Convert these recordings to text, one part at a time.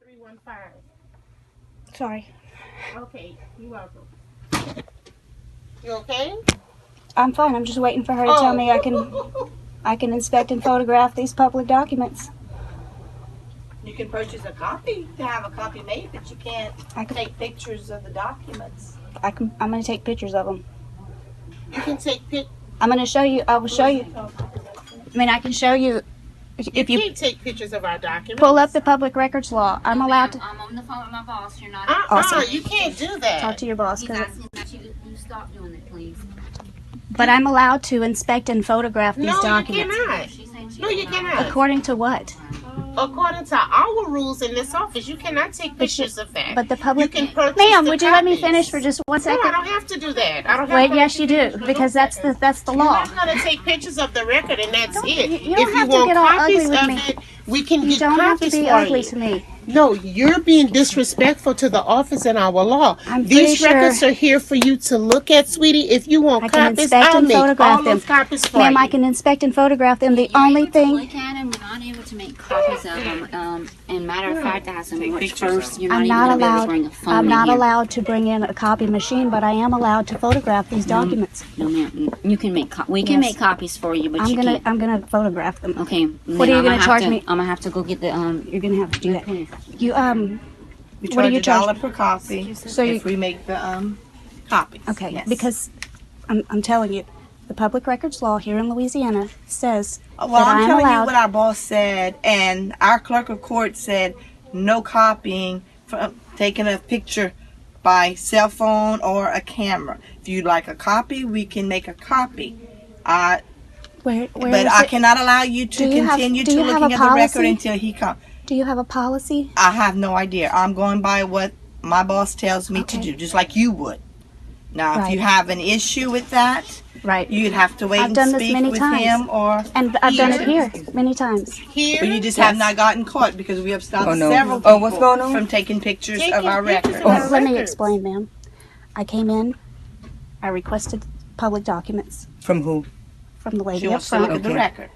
315. Sorry. Okay, you're welcome. You okay? I'm fine. I'm just waiting for her to tell me I can inspect and photograph these public documents. You can purchase a copy to have a copy made, but you can't take pictures of the documents. I'm going to take pictures of them. You can take pictures. I'm going to show you. I will show you. I mean, I can show you. If you can't take pictures of our documents. Pull up the public records law. I'm allowed to. I'm on the phone with my boss. You're not. Awesome. You can't do that. Talk to your boss. He's asking that you stop doing it, please. But I'm allowed to inspect and photograph these documents. You cannot. No, you cannot. According to what? According to our rules in this office, you cannot take pictures of that. But the public. You can purchase Ma'am, the would you let me copies. finish for just 1 second? No, I don't have to do that. I don't have Wait, to yes, you do, because that's the law. You're not going to take pictures of the record, and that's it. You don't have to get all ugly with me. We can You get don't have to copies be for ugly you. to me. No, you're being disrespectful to the office and our law. These records are here for you to look at, sweetie. If you want copies, I'll make all those copies for you. Ma'am, I can inspect and photograph them. The only thing. Look at them. We're not able to make copies of them. And matter of fact, I have some March 1st. You're I'm not not even going to be able to allowed. bring a phone I'm in not here. allowed to bring in a copy machine, but I am allowed to photograph these documents. No, ma'am. You can make. We can make copies for you, but you can't. I'm gonna photograph them. Okay. What are you gonna charge me? I'm gonna have to go get the You're gonna have to do that. You We What are charge you $1 per copy So if we make the copies. Okay, Yes. because I'm telling you, the public records law here in Louisiana says Well, that I'm I'm telling allowed. you what our boss said, and our clerk of court said no copying from taking a picture by cell phone or a camera. If you'd like a copy, we can make a copy. Where But is I it? cannot allow you to continue to looking at the record until he comes. Do you have a policy? I have no idea. I'm going by what my boss tells me to do, just like you would. Now, if you have an issue with that, you'd have to wait I've and done this speak many with times. him, or And I've done it here many times. but you just have not gotten caught because we have stopped Oh, no. several Oh, people what's going on? from taking pictures of our records. Let me explain, ma'am. I came in. I requested public documents From who? from the lady She up wants to front. look at the record.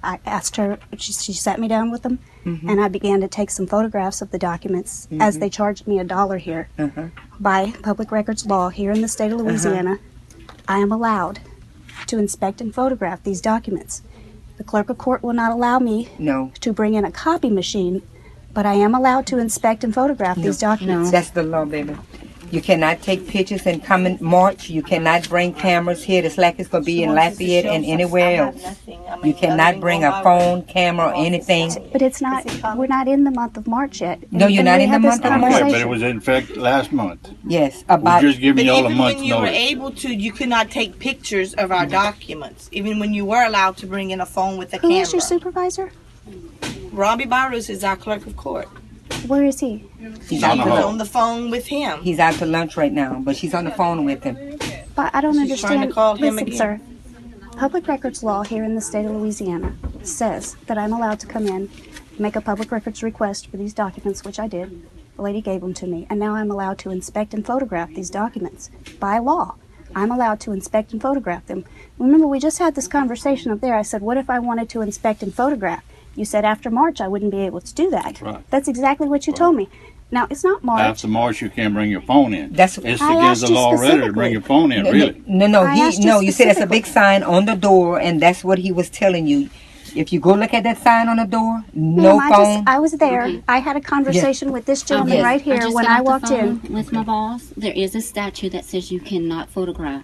I asked her. She sat me down with them, and I began to take some photographs of the documents as they charged me $1 here. By public records law here in the state of Louisiana, I am allowed to inspect and photograph these documents. The clerk of court will not allow me to bring in a copy machine, but I am allowed to inspect and photograph these documents. That's the law, baby. You cannot take pictures and come in March. You cannot bring cameras here. It's like it's going to be in Lafayette and anywhere else. You cannot bring a phone, camera, or anything. But it's not, we're not in the month of March yet. No, you're not in the month of March. But it was in effect last month. Yes, We're just giving But you all a even month's when you were notice. able to, you could not take pictures of our documents. Even when you were allowed to bring in a phone with a Who camera. is your supervisor? Robbie Barros is our clerk of court. Where is he? He's on the phone with him. He's out to lunch right now, but she's on the phone with him. But I don't She's understand. trying to call him Listen, again. sir. Public records law here in the state of Louisiana says that I'm allowed to come in, make a public records request for these documents, which I did. The lady gave them to me, and now I'm allowed to inspect and photograph these documents by law. I'm allowed to inspect and photograph them. Remember, we just had this conversation up there. I said, what if I wanted to inspect and photograph? You said after March I wouldn't be able to do that. Right. That's exactly what you told me. Now, it's not March. After March, you can't bring your phone in. That's it's I against asked the you law already to bring your phone in, really. No, I asked you you said it's a big sign on the door, and that's what he was telling you. If you go look at that sign on the door, no Ma'am, phone. I was there. I had a conversation with this gentleman right here when I walked in. With my boss, there is a statute that says you cannot photograph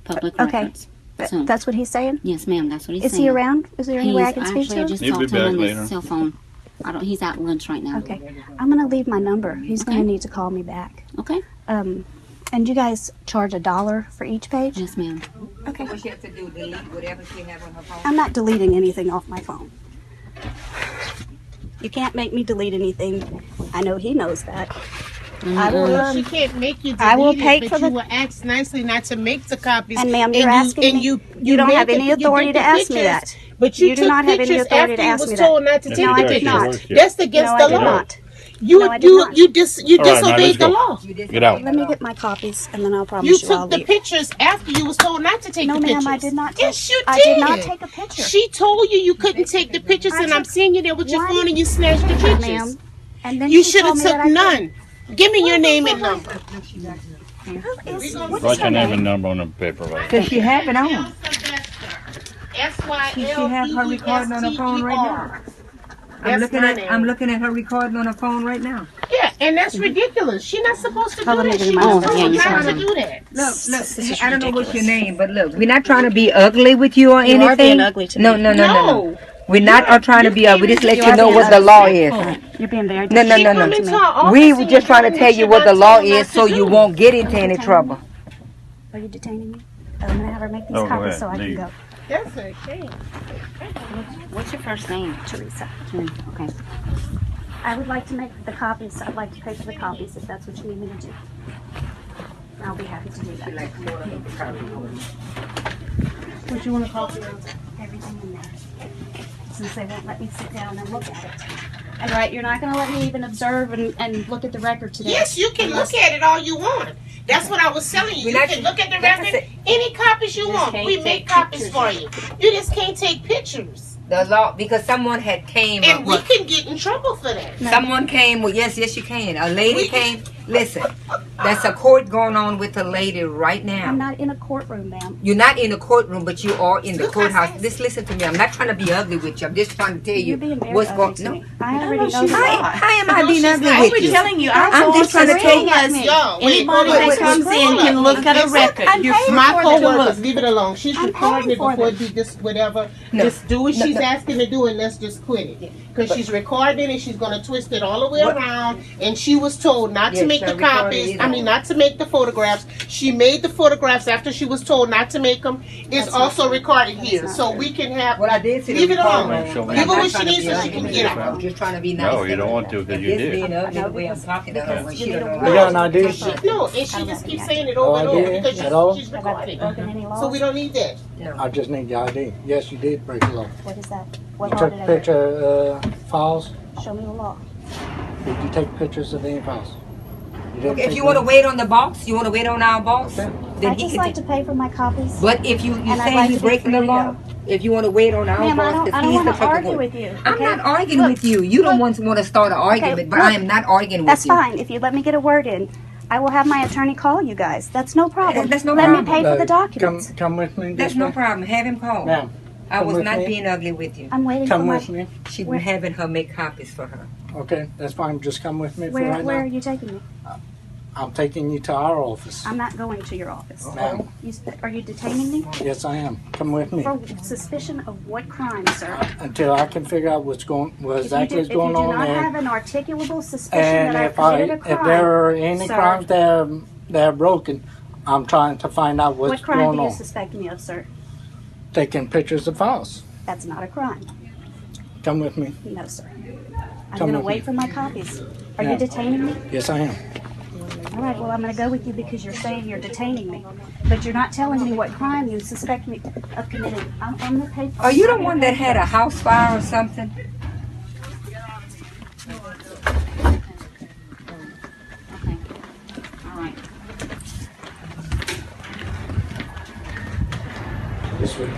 public Okay. records. So, That's what he's saying? yes, ma'am, that's what he's Is saying. he around? Is there any way I can speak to Actually, I him? just He'll talked be to him back on later. his cell phone. He's at lunch right now. Okay. I'm going to leave my number. He's going to need to call me back. Okay. And you guys charge $1 for each page? Yes, ma'am. Okay. What she has to do, delete whatever she has on her phone. I'm not deleting anything off my phone. You can't make me delete anything. I know he knows that. I will, She can't make you delete I will pay it, for but you the- will ask nicely not to make the copies. And ma'am, you're asking me. You don't made have the- any you did authority the to ask me pictures, that. But you You do took not have any pictures authority after to you ask was me told that. not to No, take No, the I did pictures. not. That's against No, the I did law. not. You No, I did not. you All right, now disobeyed let's the go. law. Get out. Let me get my copies, and then I'll promise You you I'll took the leave. pictures after you was told not to take No, the ma'am, pictures. I did not take- Yes, you did. I did not take a picture. She told you you couldn't take the pictures, I and I'm took- seeing you there with your Why phone did- and you snatched the pictures. Ma'am, And then You she should have told me that took I none. Give me your name and number. What Write is your her name name? and number on the paper right Does she have it on? S-Y-L-V-E-S-T-E-R. She have her recording on her phone right now. That's my name. I'm looking at her recording on her phone right now. Yeah, and that's ridiculous. She's not supposed to do Hold on, that. let me She do my was number. told Yeah, not you to do that. Look, I don't know what's your name, but look, we're not trying to be ugly with you or anything. You are being ugly to me. No. We're not trying to be ugly. We just let You you are know being what the law is. You're being very No. She come into our office We and were just you're trying to doing tell what you you're what the not law told not is to so you do. won't get into any trouble. Are you detaining me? I'm gonna have her make these Oh, go copies ahead, so I can leave. go. That's okay. What's your first name? Teresa. Okay. I would like to make the copies. I'd like to pay for the copies if that's what you need me to do. I'll be happy to do that. What you want to copy? Everything in there. Since they won't let me sit down and look at it. And right, you're not gonna let me even observe and look at the record today. Yes, you can look at it all you want. That's what I was telling you. You can look at the record, any copies you want. We make copies for you. You just can't take pictures. The law, because someone had came And we can get in trouble for that. Someone came, well, yes, you can. A lady came. Listen, there's a court going on with a lady right now. I'm not in a courtroom, ma'am. You're not in the courtroom, but you are in the courthouse. Just listen to me. I'm not trying to be ugly with you. I'm just trying to tell you You're being very what's ugly going to on. me. I already know the law. How am I being ugly I with was you? telling you, I'm just trying to tell you. anybody that comes in can look at a record. You're My free to co-workers, look. leave it alone. She's I'm recording paying it for before them. do this, whatever. No. Just do what No, she's no. asking to do and let's just quit it. Because she's recording it, she's going to twist it all the way What? around. And she was told not to Yes, make her the recording copies, is I mean, on. not to make the photographs. She made the photographs after she was told not to make them. It's That's not also true. recorded That is here. not So true. we can have, Well, I did see the leave it recording. alone. Show me. Give her I'm what not she trying to needs be so she ugly can with get you. out. I'm just trying to be nice. No, you don't want to because you Just did. being ugly the way I'm because- talking to her because when you she need don't a know. You got an ID? No, and she just keeps saying it Oh, over and I over did? because At all? she's Have I recording. broken any laws? So we don't need that. I just need your ID. Yes, you did break the law. What is that? What You law took did a I break? picture of files. Show me the law. Did you take pictures of any files? You didn't If take you want to none? wait on the box, you want to wait on our box, Okay. then I he just can. like to pay for my copies. But if you And I'd say like he's to be breaking free the to law, go. if you want to wait on our Ma'am, boss, I because don't he's the want to clerk of argue court. with you. I'm okay? not arguing Look, with you. You don't want to start an argument, but I am not arguing with That's you. fine. If you let me get a word in, I will have my attorney call you guys. That's no problem. That's no let problem. me pay for the documents. Come with me. That's this no way. problem. Have him call. Ma'am, I come was with not me. being ugly with you. I'm waiting for Come my. with me. She's Where- having her make copies for her. Okay, that's fine. Just come with me for Where right are now. you taking me? I'm taking you to our office. I'm not going to your office. Ma'am, Are you detaining me yes, I am. Come with me. for suspicion of what crime, sir? Until I can figure out what exactly is If going you do on not there. have an articulable suspicion And that I if committed a crime, there are any sir, crimes that are broken, I'm trying to find out what's what crime going do you on. suspect me of, sir? Taking pictures of files. That's not a crime. Come with me. No, sir. I'm Come going to with wait me. for my copies. Are Yeah. you detaining me? Yes, I am. All right, well, I'm going to go with you because you're saying you're detaining me. But you're not telling me what crime you suspect me of committing. I'm going to pay for Are you the I'm one gonna that pay had for a house fire or something? Okay. All right. This way.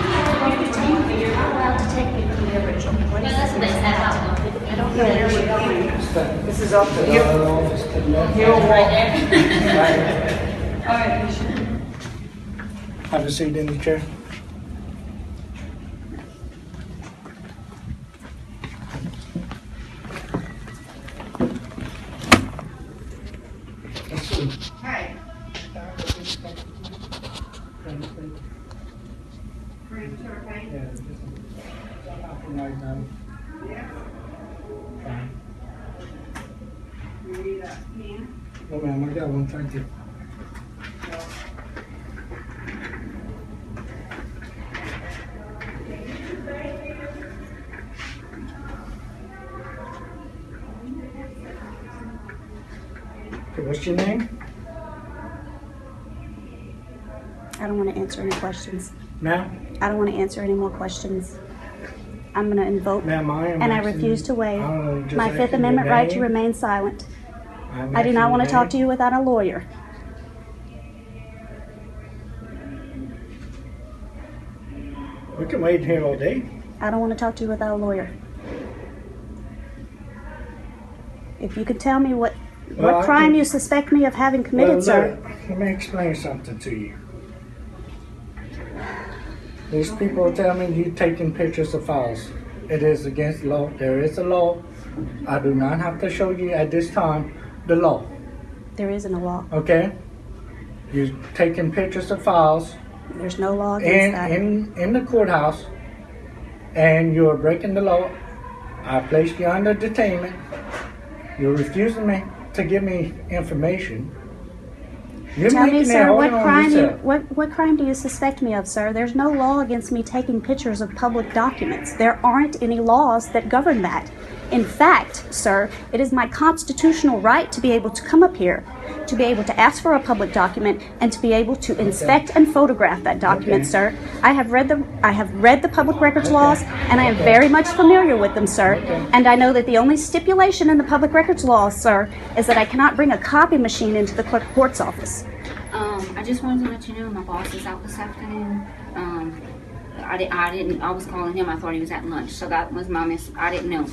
You're not allowed to take me from the original. What is this? I don't know where we're going. This is up to the other office to the left. Have a seat in the chair. Hey. No, ma'am, I got one, thank you. Okay, what's your name? I don't want to answer any questions. Ma'am? I don't want to answer any more questions. I'm going to invoke Ma'am, I am and I asking refuse you- to waive I don't know, just my asking Fifth your Amendment right to name. remain silent. I do not want to talk to you without a lawyer. We can wait here all day. I don't want to talk to you without a lawyer. If you could tell me what crime you suspect me of having committed, sir. Let me explain something to you. These people tell me you taking pictures of files. It is against law. There is a law. I do not have to show you at this time the law. There isn't a law. Okay? You're taking pictures of files There's no law against that. in the courthouse, and you're breaking the law. I placed you under detainment. You're refusing me to give me information. You're Tell me, making it sir, hard what on crime yourself. what crime do you suspect me of, sir? There's no law against me taking pictures of public documents. There aren't any laws that govern that. In fact, sir, it is my constitutional right to be able to come up here, to be able to ask for a public document, and to be able to inspect and photograph that document, sir. I have read the public records laws, and I am very much familiar with them, sir. And I know that the only stipulation in the public records laws, sir, is that I cannot bring a copy machine into the clerk of court's office. I just wanted to let you know my boss is out this afternoon. I was calling him. I thought he was at lunch, so that was my miss. I didn't know.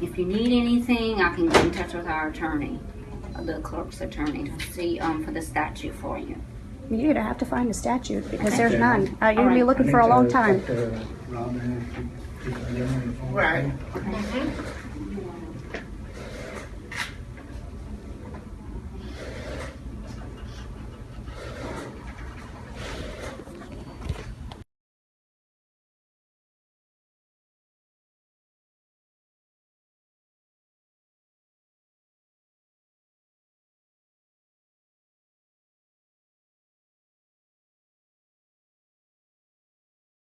If you need anything, I can get in touch with our attorney, the clerk's attorney, to see for the statute for you. You're gonna have to find a statute because there's none. You're gonna be looking for a long time. Right.